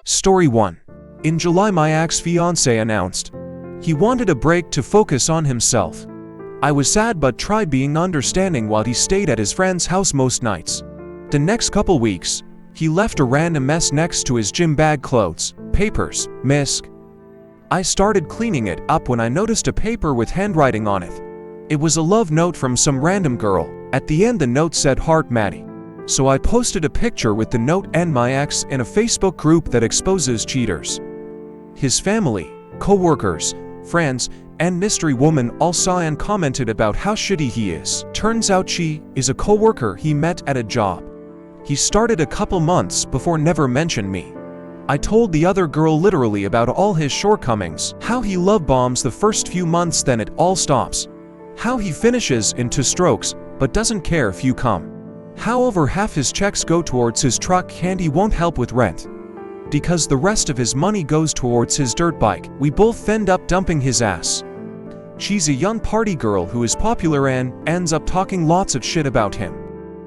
Story 1. In July, my ex-fiancé announced he wanted a break to focus on himself. I was sad but tried being understanding while he stayed at his friend's house most nights. The next couple weeks, he left a random mess next to his gym bag: clothes, papers, misc. I started cleaning it up when I noticed a paper with handwriting on it. It was a love note from some random girl. At the end the note said "Heart Maddie." So I posted a picture with the note and my ex in a Facebook group that exposes cheaters. His family, co-workers, friends, and mystery woman all saw and commented about how shitty he is. Turns out she is a co-worker he met at a job he started a couple months before. Never mentioned me. I told the other girl literally about all his shortcomings, how he love bombs the first few months then it all stops, how he finishes in 2 strokes but doesn't care if you come, how over half his checks go towards his truck and he won't help with rent because the rest of his money goes towards his dirt bike. We both end up dumping his ass. She's a young party girl who is popular and ends up talking lots of shit about him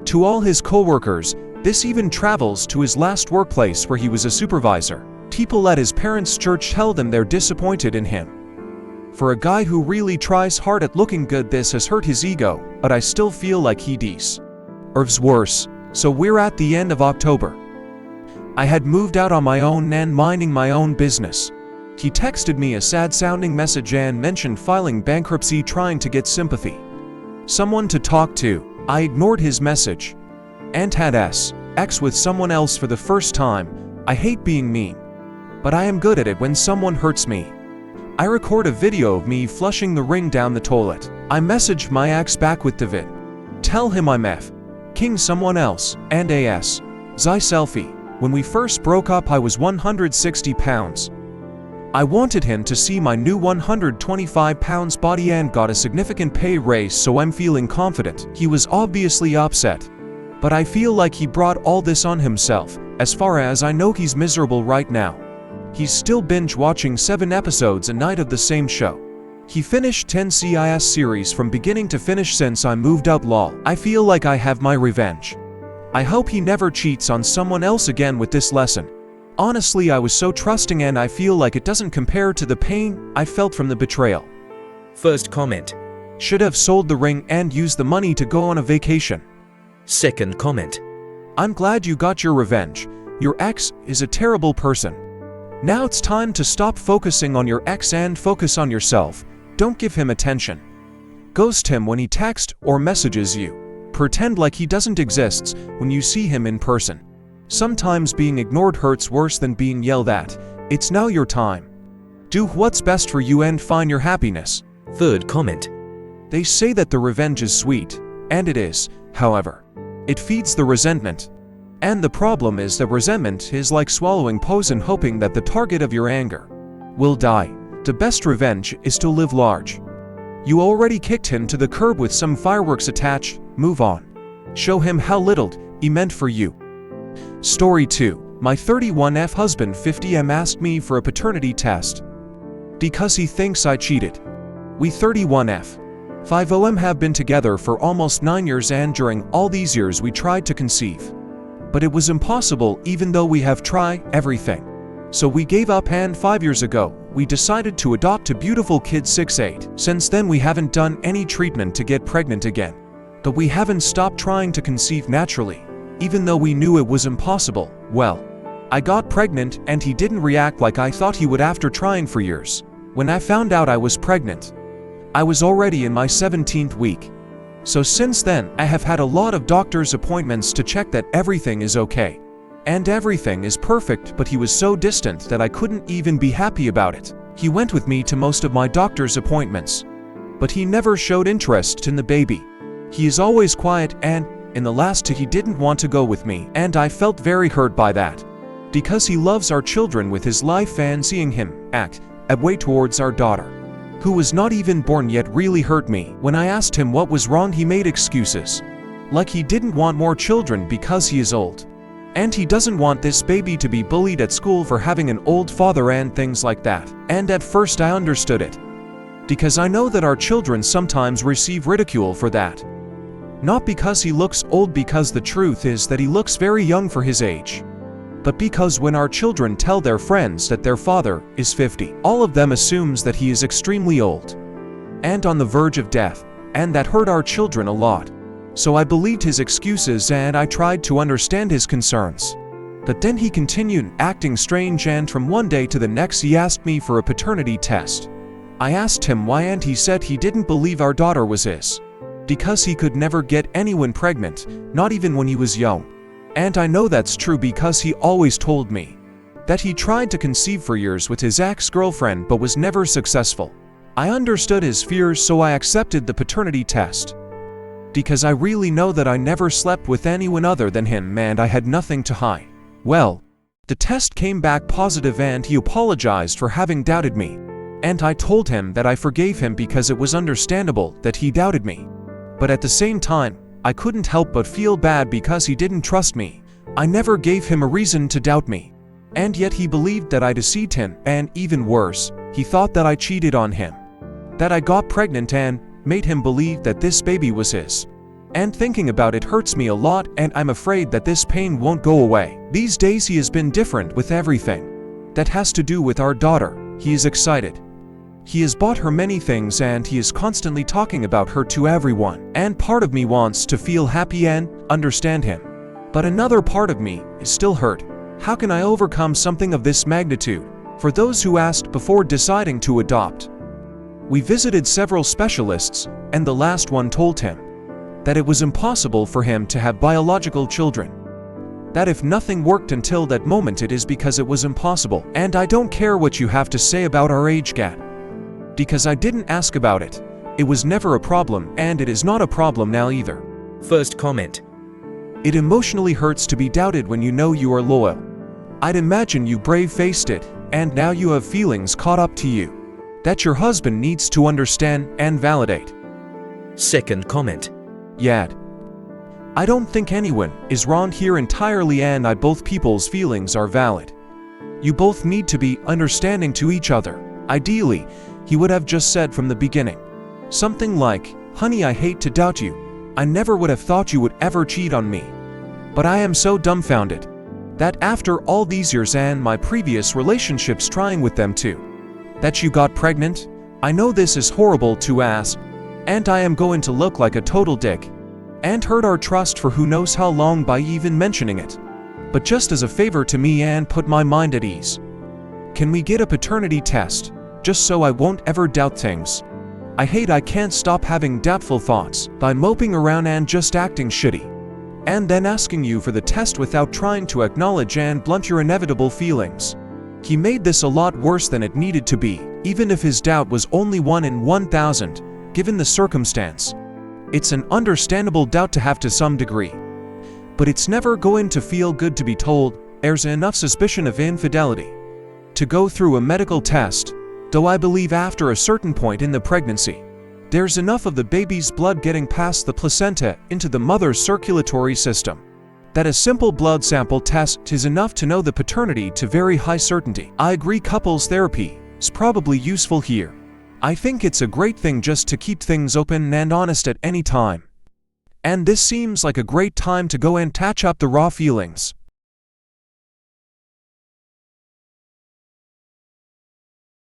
to all his co-workers. This even travels to his last workplace where he was a supervisor. People at his parents' church tell them they're disappointed in him. For a guy who really tries hard at looking good, this has hurt his ego, but I still feel like he deserves worse. So we're at the end of October. I had moved out on my own and minding my own business. He texted me a sad-sounding message and mentioned filing bankruptcy, trying to get sympathy, someone to talk to. I ignored his message and had sex with someone else for the first time. I hate being mean, but I am good at it when someone hurts me. I record a video of me flushing the ring down the toilet. I messaged my ex back with the vid. Tell him I'm king someone else, and Zai selfie. When we first broke up I was 160 pounds. I wanted him to see my new 125 pounds body and got a significant pay raise, so I'm feeling confident. He was obviously upset, but I feel like he brought all this on himself. As far as I know, he's miserable right now. He's still binge watching 7 episodes a night of the same show. He finished 10 CIS series from beginning to finish since I moved out. Lol. I feel like I have my revenge. I hope he never cheats on someone else again with this lesson. Honestly, I was so trusting and I feel like it doesn't compare to the pain I felt from the betrayal. First comment. Should have sold the ring and used the money to go on a vacation. Second comment. I'm glad you got your revenge. Your ex is a terrible person. Now it's time to stop focusing on your ex and focus on yourself. Don't give him attention. Ghost him when he texts or messages you. Pretend like he doesn't exist when you see him in person. Sometimes being ignored hurts worse than being yelled at. It's now your time. Do what's best for you and find your happiness. Third comment. They say that the revenge is sweet, and it is. However, it feeds the resentment. And the problem is that resentment is like swallowing poison, hoping that the target of your anger will die. The best revenge is to live large. You already kicked him to the curb with some fireworks attached. Move on. Show him how little he meant for you. Story 2. My 31F husband 50M asked me for a paternity test because he thinks I cheated. We 31F 50M have been together for almost 9 years, and during all these years we tried to conceive. But it was impossible even though we have tried everything. So we gave up, and 5 years ago, we decided to adopt a beautiful kid 6'8". Since then we haven't done any treatment to get pregnant again. But we haven't stopped trying to conceive naturally, even though we knew it was impossible. Well, I got pregnant and he didn't react like I thought he would after trying for years. When I found out I was pregnant, I was already in my 17th week. So since then, I have had a lot of doctor's appointments to check that everything is okay. And everything is perfect, but he was so distant that I couldn't even be happy about it. He went with me to most of my doctor's appointments, but he never showed interest in the baby. He is always quiet, and in the last 2 he didn't want to go with me, and I felt very hurt by that. Because he loves our children with his life, and seeing him act that way towards our daughter, who was not even born yet, really hurt me. When I asked him what was wrong, he made excuses. Like he didn't want more children because he is old. And he doesn't want this baby to be bullied at school for having an old father and things like that. And at first I understood it, because I know that our children sometimes receive ridicule for that. Not because he looks old, because the truth is that he looks very young for his age. but because when our children tell their friends that their father is 50, all of them assumes that he is extremely old and on the verge of death, and that hurt our children a lot. So I believed his excuses and I tried to understand his concerns. But then he continued acting strange, and from one day to the next he asked me for a paternity test. I asked him why, and he said he didn't believe our daughter was his, because he could never get anyone pregnant, not even when he was young. And I know that's true because he always told me that he tried to conceive for years with his ex-girlfriend but was never successful. I understood his fears, so I accepted the paternity test, because I really know that I never slept with anyone other than him and I had nothing to hide. Well, the test came back positive and he apologized for having doubted me. And I told him that I forgave him because it was understandable that he doubted me. But at the same time, I couldn't help but feel bad because he didn't trust me. I never gave him a reason to doubt me. And yet he believed that I deceived him, and even worse, he thought that I cheated on him, that I got pregnant and made him believe that this baby was his. And thinking about it hurts me a lot, and I'm afraid that this pain won't go away. These days he has been different with everything that has to do with our daughter. He is excited. He has bought her many things and he is constantly talking about her to everyone. And part of me wants to feel happy and understand him, but another part of me is still hurt. How can I overcome something of this magnitude? For those who asked before deciding to adopt, we visited several specialists, and the last one told him that it was impossible for him to have biological children. That if nothing worked until that moment, it is because it was impossible. And I don't care what you have to say about our age gap, because I didn't ask about it. It was never a problem, and it is not a problem now either. First comment. It emotionally hurts to be doubted when you know you are loyal. I'd imagine you brave-faced it, and now you have feelings caught up to you that your husband needs to understand and validate. Second comment. Yad. I don't think anyone is wrong here entirely, and both people's feelings are valid. You both need to be understanding to each other. Ideally, he would have just said from the beginning something like, "Honey, I hate to doubt you. I never would have thought you would ever cheat on me. But I am so dumbfounded that after all these years and my previous relationships trying with them too, that you got pregnant. I know this is horrible to ask, and I am going to look like a total dick and hurt our trust for who knows how long by even mentioning it. But just as a favor to me and put my mind at ease, can we get a paternity test, just so I won't ever doubt things? I can't stop having doubtful thoughts by moping around and just acting shitty, and then asking you for the test without trying to acknowledge and blunt your inevitable feelings." He made this a lot worse than it needed to be, even if his doubt was only 1 in 1,000, given the circumstance. It's an understandable doubt to have to some degree, but it's never going to feel good to be told there's enough suspicion of infidelity to go through a medical test, though I believe after a certain point in the pregnancy, there's enough of the baby's blood getting past the placenta into the mother's circulatory system that a simple blood sample test is enough to know the paternity to very high certainty. I agree couples therapy is probably useful here. I think it's a great thing just to keep things open and honest at any time. And this seems like a great time to go and touch up the raw feelings.